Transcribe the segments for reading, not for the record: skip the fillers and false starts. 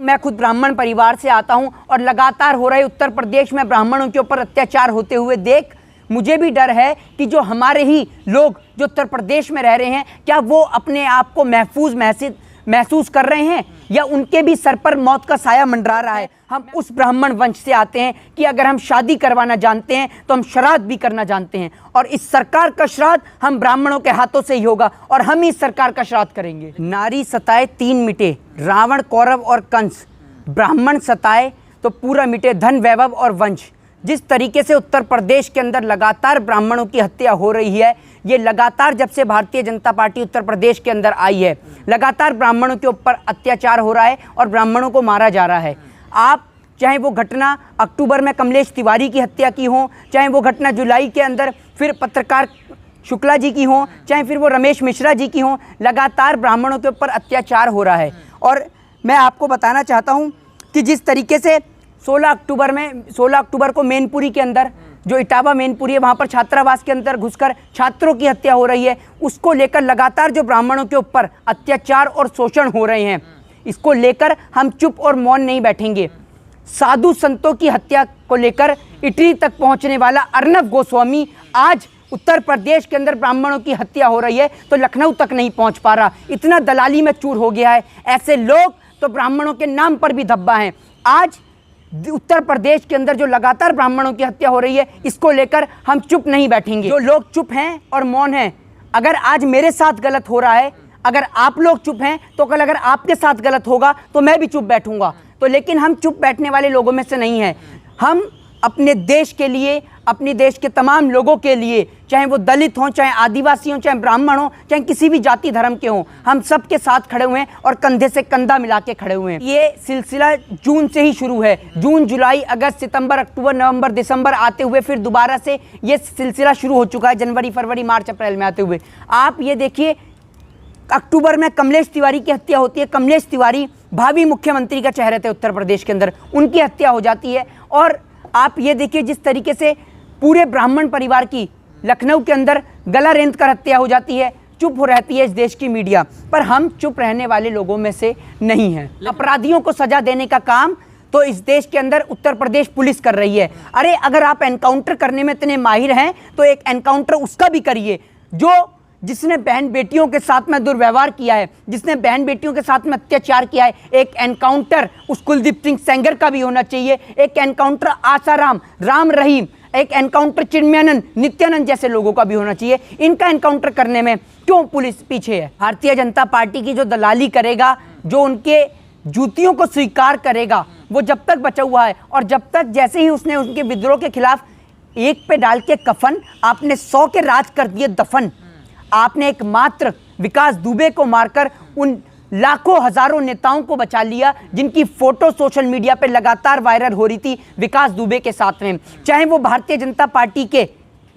मैं खुद ब्राह्मण परिवार से आता हूं और लगातार हो रहे उत्तर प्रदेश में ब्राह्मणों के ऊपर अत्याचार होते हुए देख मुझे भी डर है कि जो हमारे ही लोग जो उत्तर प्रदेश में रह रहे हैं, क्या वो अपने आप को महसूस कर रहे हैं या उनके भी सर पर मौत का साया मंडरा रहा है। हम उस ब्राह्मण वंश से आते हैं कि अगर हम शादी करवाना जानते हैं तो हम श्राद्ध भी करना जानते हैं, और इस सरकार का श्राद्ध हम ब्राह्मणों के हाथों से ही होगा और हम ही इस सरकार का श्राद्ध करेंगे। नारी सताए तीन मिटे, रावण कौरव और कंस, ब्राह्मण सताए तो पूरा मिटे धन वैभव और वंश। जिस तरीके से उत्तर प्रदेश के अंदर लगातार ब्राह्मणों की हत्या हो रही है, ये लगातार जब से भारतीय जनता पार्टी उत्तर प्रदेश के अंदर आई है, लगातार ब्राह्मणों के ऊपर अत्याचार हो रहा है और ब्राह्मणों को मारा जा रहा है। आप चाहे वो घटना अक्टूबर में कमलेश तिवारी की हत्या की हो, चाहे वो घटना जुलाई के अंदर फिर पत्रकार शुक्ला जी की हो, चाहे फिर वो रमेश मिश्रा जी की हो, लगातार ब्राह्मणों के ऊपर अत्याचार हो रहा है। और मैं आपको बताना चाहता हूँ कि जिस तरीके से 16 अक्टूबर को मैनपुरी के अंदर, जो इटावा मैनपुरी है, वहाँ पर छात्रावास के अंदर घुसकर छात्रों की हत्या हो रही है, उसको लेकर लगातार जो ब्राह्मणों के ऊपर अत्याचार और शोषण हो रहे हैं, इसको लेकर हम चुप और मौन नहीं बैठेंगे। साधु संतों की हत्या को लेकर इटली तक पहुँचने वाला अर्नब गोस्वामी आज उत्तर प्रदेश के अंदर ब्राह्मणों की हत्या हो रही है तो लखनऊ तक नहीं पहुँच पा रहा, इतना दलाली में चूर हो गया है। ऐसे लोग तो ब्राह्मणों के नाम पर भी धब्बा हैं। आज उत्तर प्रदेश के अंदर जो लगातार ब्राह्मणों की हत्या हो रही है, इसको लेकर हम चुप नहीं बैठेंगे। जो लोग चुप हैं और मौन हैं, अगर आज मेरे साथ गलत हो रहा है, अगर आप लोग चुप हैं तो कल अगर आपके साथ गलत होगा तो मैं भी चुप बैठूंगा। तो लेकिन हम चुप बैठने वाले लोगों में से नहीं हैं। हम अपने देश के लिए, अपने देश के तमाम लोगों के लिए, चाहे वो दलित हों, चाहे आदिवासी हों, चाहे ब्राह्मण हों, चाहे किसी भी जाति धर्म के हों, हम सब के साथ खड़े हुए हैं और कंधे से कंधा मिला के खड़े हुए हैं। ये सिलसिला जून से ही शुरू है। जून, जुलाई, अगस्त, सितंबर, अक्टूबर, नवंबर, दिसंबर आते हुए फिर दोबारा से ये सिलसिला शुरू हो चुका है, जनवरी, फरवरी, मार्च, अप्रैल में आते हुए। आप ये देखिए, अक्टूबर में कमलेश तिवारी की हत्या होती है। कमलेश तिवारी भावी मुख्यमंत्री का चेहरे थे उत्तर प्रदेश के अंदर, उनकी हत्या हो जाती है। और आप ये देखिए जिस तरीके से पूरे ब्राह्मण परिवार की लखनऊ के अंदर गला रेंत कर हत्या हो जाती है। चुप हो रहती है इस देश की मीडिया, पर हम चुप रहने वाले लोगों में से नहीं हैं। अपराधियों को सजा देने का काम तो इस देश के अंदर उत्तर प्रदेश पुलिस कर रही है। अरे अगर आप एनकाउंटर करने में इतने माहिर हैं तो एक एनकाउंटर उसका भी करिए जिसने बहन बेटियों के साथ में दुर्व्यवहार किया है, जिसने बहन बेटियों के साथ में अत्याचार किया है। एक एनकाउंटर उस कुलदीप सिंह सेंगर का भी होना चाहिए। एक एनकाउंटर आसाराम, राम रहीम, एक एनकाउंटर चिन्मयानंद, नित्यानंद जैसे लोगों का भी होना चाहिए। इनका एनकाउंटर करने में क्यों पुलिस पीछे है? भारतीय जनता पार्टी की जो दलाली करेगा, जो उनके जूतियों को स्वीकार करेगा, वो जब तक बचा हुआ है और जब तक जैसे ही उसने उनके विद्रोह के खिलाफ एक पे डाल के कफन, आपने 100 के राज कर दिए दफन। आपने एकमात्र विकास दुबे को मारकर उन लाखों हजारों नेताओं को बचा लिया जिनकी फोटो सोशल मीडिया पे लगातार वायरल हो रही थी विकास दुबे के साथ में। चाहे वो भारतीय जनता पार्टी के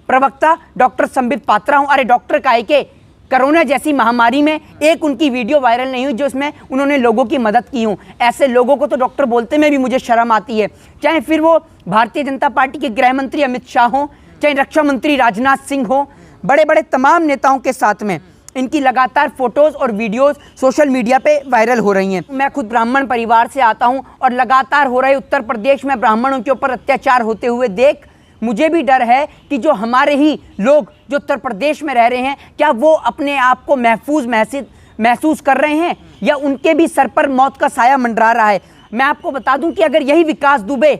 प्रवक्ता डॉक्टर संबित पात्रा हों, अरे डॉक्टर काहे के, कोरोना जैसी महामारी में एक उनकी वीडियो वायरल नहीं हुई जो इसमें उन्होंने लोगों की मदद की हो। ऐसे लोगों को तो डॉक्टर बोलते में भी मुझे शर्म आती है। चाहे फिर वो भारतीय जनता पार्टी के गृह मंत्री अमित शाह हों, चाहे रक्षा मंत्री राजनाथ सिंह हों, बड़े बड़े तमाम नेताओं के साथ में इनकी लगातार फोटोज और वीडियोस सोशल मीडिया पे वायरल हो रही हैं। मैं खुद ब्राह्मण परिवार से आता हूं और लगातार हो रहे उत्तर प्रदेश में ब्राह्मणों के ऊपर अत्याचार होते हुए देख मुझे भी डर है कि जो हमारे ही लोग जो उत्तर प्रदेश में रह रहे हैं, क्या वो अपने आप को महसूस कर रहे हैं या उनके भी सर पर मौत का साया मंडरा रहा है। मैं आपको बता दूं कि अगर यही विकास दुबे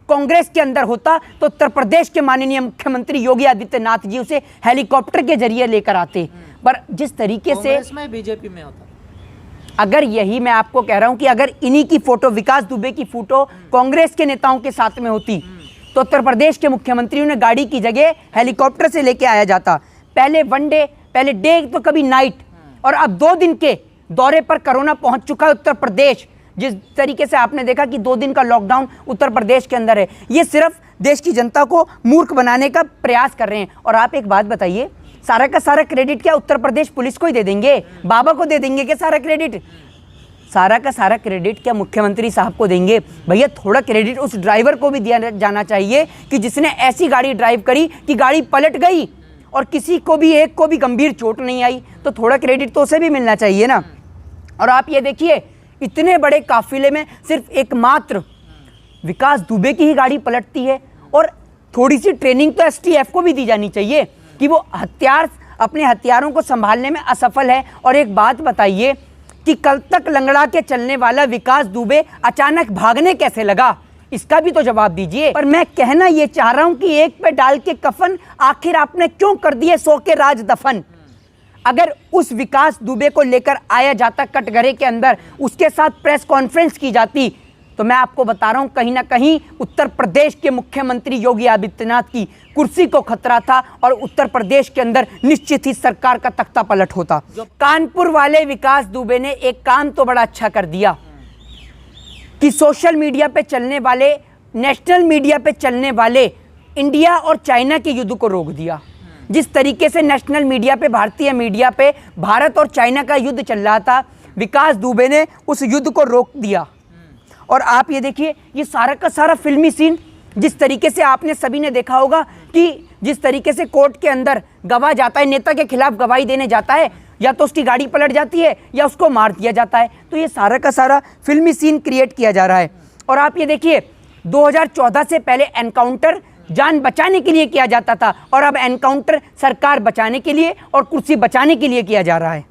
कांग्रेस के अंदर होता तो उत्तर प्रदेश के माननीय मुख्यमंत्री योगी आदित्यनाथ जी उसे हेलीकॉप्टर के जरिए लेकर आते। पर जिस तरीके से बीजेपी में होता, अगर यही मैं आपको कह रहा हूं कि अगर इन्हीं की फोटो, विकास दुबे की फोटो कांग्रेस के नेताओं के साथ में होती तो उत्तर प्रदेश के मुख्यमंत्री ने गाड़ी की जगह हेलीकॉप्टर से लेके आया जाता। पहले वन डे, पहले डे तो कभी नाइट, और अब 2 दिन के दौरे पर कोरोना पहुंच चुका है उत्तर प्रदेश। जिस तरीके से आपने देखा कि 2 दिन का लॉकडाउन उत्तर प्रदेश के अंदर है, ये सिर्फ देश की जनता को मूर्ख बनाने का प्रयास कर रहे हैं। और आप एक बात बताइए, सारा का सारा क्रेडिट क्या उत्तर प्रदेश पुलिस को ही दे देंगे? बाबा को दे देंगे क्या सारा क्रेडिट? सारा का सारा क्रेडिट क्या मुख्यमंत्री साहब को देंगे? भैया थोड़ा क्रेडिट उस ड्राइवर को भी दिया जाना चाहिए कि जिसने ऐसी गाड़ी ड्राइव करी कि गाड़ी पलट गई और किसी को भी, एक को भी गंभीर चोट नहीं आई। तो थोड़ा क्रेडिट तो उसे भी मिलना चाहिए ना। और आप ये देखिए, इतने बड़े काफिले में सिर्फ एकमात्र विकास दुबे की ही गाड़ी पलटती है। और थोड़ी सी ट्रेनिंग तो एसटीएफ को भी दी जानी चाहिए कि वो अपने हथियारों को संभालने में असफल है। और एक बात बताइए कि कल तक लंगड़ा के चलने वाला विकास दुबे अचानक भागने कैसे लगा, इसका भी तो जवाब दीजिए। पर मैं कहना ये चाह रहा हूं कि एक पे डाल के कफन आखिर आपने क्यों कर दिए 100 के राज दफन। अगर उस विकास दुबे को लेकर आया जाता कटघरे के अंदर, उसके साथ प्रेस कॉन्फ्रेंस की जाती, तो मैं आपको बता रहा हूं कहीं ना कहीं उत्तर प्रदेश के मुख्यमंत्री योगी आदित्यनाथ की कुर्सी को खतरा था और उत्तर प्रदेश के अंदर निश्चित ही सरकार का तख्ता पलट होता। कानपुर वाले विकास दुबे ने एक काम तो बड़ा अच्छा कर दिया कि सोशल मीडिया पे चलने वाले, नेशनल मीडिया पे चलने वाले इंडिया और चाइना के युद्ध को रोक दिया। जिस तरीके से नेशनल मीडिया पे, भारतीय मीडिया पे भारत और चाइना का युद्ध चल रहा था, विकास दुबे ने उस युद्ध को रोक दिया। और आप ये देखिए, ये सारा का सारा फिल्मी सीन, जिस तरीके से आपने सभी ने देखा होगा कि जिस तरीके से कोर्ट के अंदर गवाह जाता है, नेता के खिलाफ गवाही देने जाता है, या तो उसकी गाड़ी पलट जाती है या उसको मार दिया जाता है। तो ये सारा का सारा फिल्मी सीन क्रिएट किया जा रहा है। और आप ये देखिए, 2014 से पहले एनकाउंटर जान बचाने के लिए किया जाता था और अब एनकाउंटर सरकार बचाने के लिए और कुर्सी बचाने के लिए किया जा रहा है।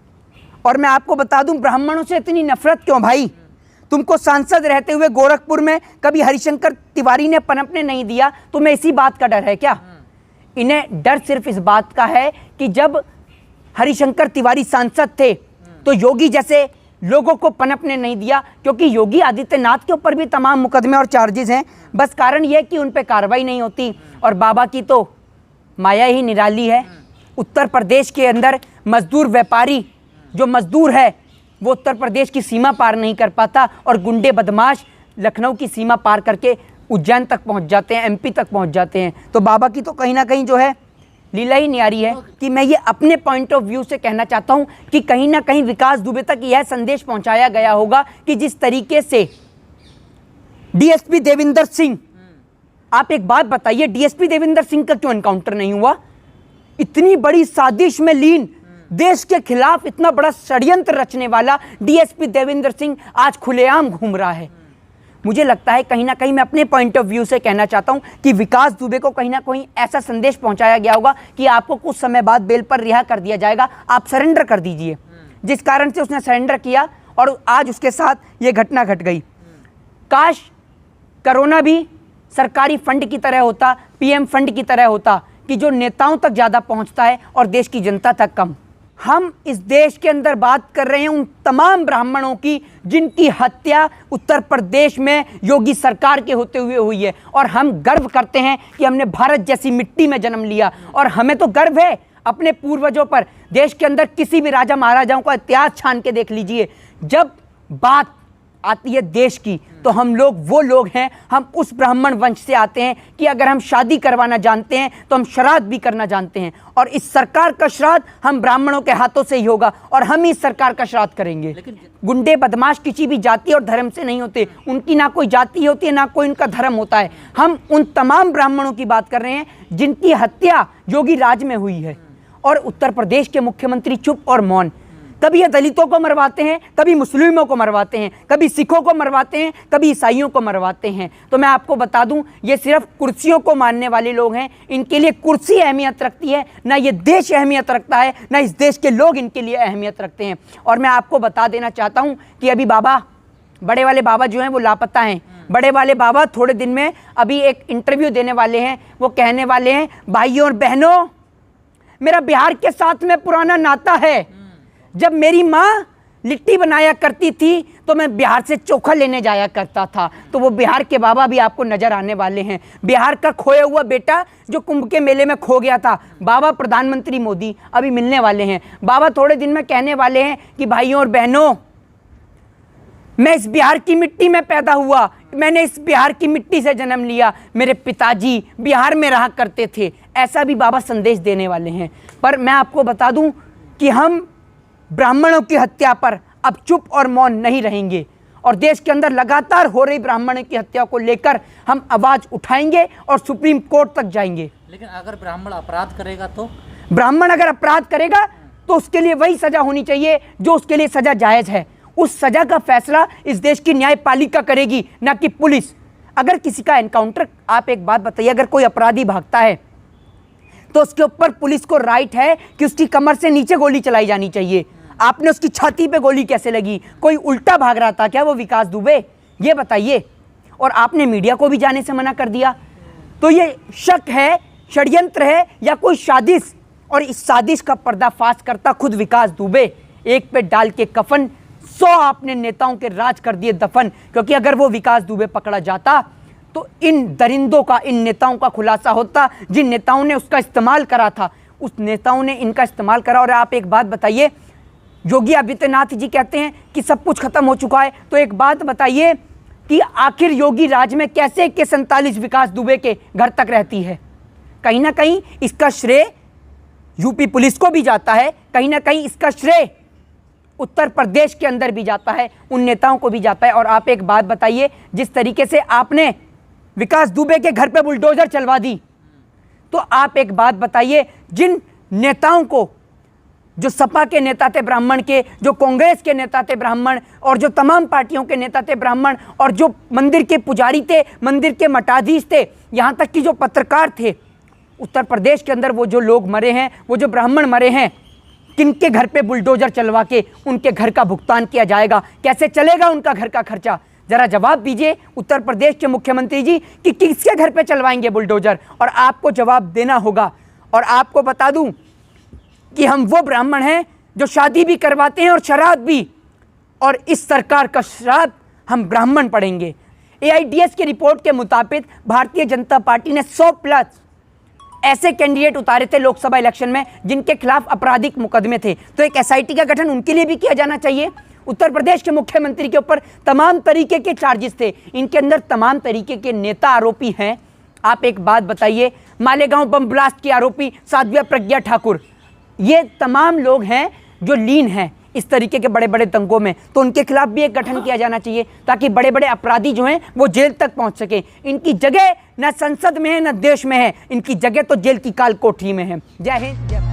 और मैं आपको बता दूं, ब्राह्मणों से इतनी नफरत क्यों भाई? तुमको सांसद रहते हुए गोरखपुर में कभी हरिशंकर तिवारी ने पनपने नहीं दिया, तुम्हें इसी बात का डर है क्या? इन्हें डर सिर्फ इस बात का है कि जब हरिशंकर तिवारी सांसद थे तो योगी जैसे लोगों को पनपने नहीं दिया, क्योंकि योगी आदित्यनाथ के ऊपर भी तमाम मुकदमे और चार्जेस हैं। बस कारण यह कि उन पर कार्रवाई नहीं होती। और बाबा की तो माया ही निराली है। उत्तर प्रदेश के अंदर मजदूर व्यापारी, जो मजदूर है, वो उत्तर प्रदेश की सीमा पार नहीं कर पाता और गुंडे बदमाश लखनऊ की सीमा पार करके उज्जैन तक पहुंच जाते हैं, एमपी तक पहुंच जाते हैं। तो बाबा की तो कहीं ना कहीं जो है लीला ही न्यारी है। कि मैं ये अपने पॉइंट ऑफ व्यू से कहना चाहता हूं कि कहीं ना कहीं विकास दुबे तक यह संदेश पहुंचाया गया होगा कि जिस तरीके से डीएसपी देविंदर सिंह, आप एक बात बताइए, डीएसपी देविंदर सिंह का क्यों एनकाउंटर नहीं हुआ? इतनी बड़ी साजिश में लीन, देश के खिलाफ इतना बड़ा षड्यंत्र रचने वाला डीएसपी देविंदर सिंह आज खुलेआम घूम रहा है। मुझे लगता है कहीं ना कहीं, मैं अपने पॉइंट ऑफ व्यू से कहना चाहता हूं कि विकास दुबे को कहीं ना कहीं ऐसा संदेश पहुंचाया गया होगा कि आपको कुछ समय बाद बेल पर रिहा कर दिया जाएगा, आप सरेंडर कर दीजिए। जिस कारण से उसने सरेंडर किया और आज उसके साथ ये घटना घट गई। काश कोरोना भी सरकारी फंड की तरह होता, पीएम फंड की तरह होता, कि जो नेताओं तक ज़्यादा पहुंचता है और देश की जनता तक कम। हम इस देश के अंदर बात कर रहे हैं उन तमाम ब्राह्मणों की जिनकी हत्या उत्तर प्रदेश में योगी सरकार के होते हुए हुई है। और हम गर्व करते हैं कि हमने भारत जैसी मिट्टी में जन्म लिया और हमें तो गर्व है अपने पूर्वजों पर। देश के अंदर किसी भी राजा महाराजाओं का इतिहास छान के देख लीजिए, जब बात आती है देश की तो हम लोग वो लोग हैं, हम उस ब्राह्मण वंश से आते हैं कि अगर हम शादी करवाना जानते हैं तो हम श्राद्ध भी करना जानते हैं। और इस सरकार का श्राद्ध हम ब्राह्मणों के हाथों से ही होगा और हम ही इस सरकार का श्राद्ध करेंगे। गुंडे बदमाश किसी भी जाति और धर्म से नहीं होते, उनकी ना कोई जाति होती है ना कोई उनका धर्म होता है। हम उन तमाम ब्राह्मणों की बात कर रहे हैं जिनकी हत्या योगी राज में हुई है। और उत्तर प्रदेश के मुख्यमंत्री चुप और मौन। कभी ये दलितों को मरवाते हैं, कभी मुस्लिमों को मरवाते हैं, कभी सिखों को मरवाते हैं, कभी ईसाइयों को मरवाते हैं। तो मैं आपको बता दूं, ये सिर्फ कुर्सियों को मानने वाले लोग हैं। इनके लिए कुर्सी अहमियत रखती है, ना ये देश अहमियत रखता है, ना इस देश के लोग इनके लिए अहमियत रखते हैं। और मैं आपको बता देना चाहता हूं कि अभी बाबा, बड़े वाले बाबा जो हैं वो लापता हैं। बड़े वाले बाबा थोड़े दिन में अभी एक इंटरव्यू देने वाले हैं। वो कहने वाले हैं, भाइयों और बहनों, मेरा बिहार के साथ में पुराना नाता है। जब मेरी माँ लिट्टी बनाया करती थी तो मैं बिहार से चोखा लेने जाया करता था। तो वो बिहार के बाबा भी आपको नजर आने वाले हैं। बिहार का खोया हुआ बेटा जो कुंभ के मेले में खो गया था, बाबा प्रधानमंत्री मोदी अभी मिलने वाले हैं। बाबा थोड़े दिन में कहने वाले हैं कि भाइयों और बहनों, मैं इस बिहार की मिट्टी में पैदा हुआ, मैंने इस बिहार की मिट्टी से जन्म लिया, मेरे पिताजी बिहार में रहा करते थे। ऐसा भी बाबा संदेश देने वाले हैं। पर मैं आपको बता दूं कि हम ब्राह्मणों की हत्या पर अब चुप और मौन नहीं रहेंगे और देश के अंदर लगातार हो रही ब्राह्मणों की हत्या को लेकर हम आवाज उठाएंगे और सुप्रीम कोर्ट तक जाएंगे। लेकिन अगर ब्राह्मण अपराध करेगा तो? ब्राह्मण अगर अपराध करेगा तो उसके लिए वही सजा होनी चाहिए जो उसके लिए सजा जायज है। उस सजा का फैसला इस देश की न्यायपालिका करेगी, ना कि पुलिस। अगर किसी का एनकाउंटर, आप एक बात बताइए, अगर कोई अपराधी भागता है तो उसके ऊपर पुलिस को राइट है कि उसकी कमर से नीचे गोली चलाई जानी चाहिए। आपने उसकी छाती पे गोली कैसे लगी? कोई उल्टा भाग रहा था क्या वो विकास दुबे? ये बताइए। और आपने मीडिया को भी जाने से मना कर दिया। तो ये शक है, षड्यंत्र है या कोई साजिश, और इस साजिश का पर्दाफाश करता खुद विकास दुबे। एक पे डाल के कफन 100 आपने नेताओं के राज कर दिए दफन। क्योंकि अगर वो विकास दुबे पकड़ा जाता तो इन दरिंदों का, इन नेताओं का खुलासा होता, जिन नेताओं ने उसका इस्तेमाल करा था, उस नेताओं ने इनका इस्तेमाल करा। और आप एक बात बताइए, योगी आदित्यनाथ जी कहते हैं कि सब कुछ खत्म हो चुका है, तो एक बात बताइए कि आखिर योगी राज में कैसे के 47 विकास दुबे के घर तक रहती है? कहीं ना कहीं इसका श्रेय यूपी पुलिस को भी जाता है, कहीं ना कहीं इसका श्रेय उत्तर प्रदेश के अंदर भी जाता है, उन नेताओं को भी जाता है। और आप एक बात बताइए, जिस तरीके से आपने विकास दुबे के घर पे बुलडोजर चलवा दी, तो आप एक बात बताइए, जिन नेताओं को, जो सपा के नेता थे ब्राह्मण के, जो कांग्रेस के नेता थे ब्राह्मण, और जो तमाम पार्टियों के नेता थे ब्राह्मण, और जो मंदिर के पुजारी थे, मंदिर के मठाधीश थे, यहाँ तक कि जो पत्रकार थे, उत्तर प्रदेश के अंदर वो जो लोग मरे हैं, वो जो ब्राह्मण मरे हैं, किनके घर पे बुलडोजर चलवा के उनके घर का भुगतान किया जाएगा? कैसे चलेगा उनका घर का खर्चा? जरा जवाब दीजिए उत्तर प्रदेश के मुख्यमंत्री जी कि किसके घर पे चलवाएंगे बुलडोजर, और आपको जवाब देना होगा। और आपको बता दूं कि हम वो ब्राह्मण हैं जो शादी भी करवाते हैं और शराब भी, और इस सरकार का श्राद्ध हम ब्राह्मण पढ़ेंगे। AIDS की रिपोर्ट के मुताबिक भारतीय जनता पार्टी ने 100+ ऐसे कैंडिडेट उतारे थे लोकसभा इलेक्शन में जिनके खिलाफ आपराधिक मुकदमे थे। तो एक SIT का गठन उनके लिए भी किया जाना चाहिए। उत्तर प्रदेश के मुख्यमंत्री के ऊपर तमाम तरीके के चार्जेस थे, इनके अंदर तमाम तरीके के नेता आरोपी हैं। आप एक बात बताइए, मालेगांव बम ब्लास्ट की आरोपी साध्वी प्रज्ञा ठाकुर, ये तमाम लोग हैं जो लीन हैं इस तरीके के बड़े बड़े दंगों में, तो उनके खिलाफ भी एक गठन किया जाना चाहिए ताकि बड़े बड़े अपराधी जो हैं वो जेल तक पहुंच सके। इनकी जगह न संसद में है न देश में है, इनकी जगह तो जेल की काल कोठरी में है। जय हिंद, जय भारत।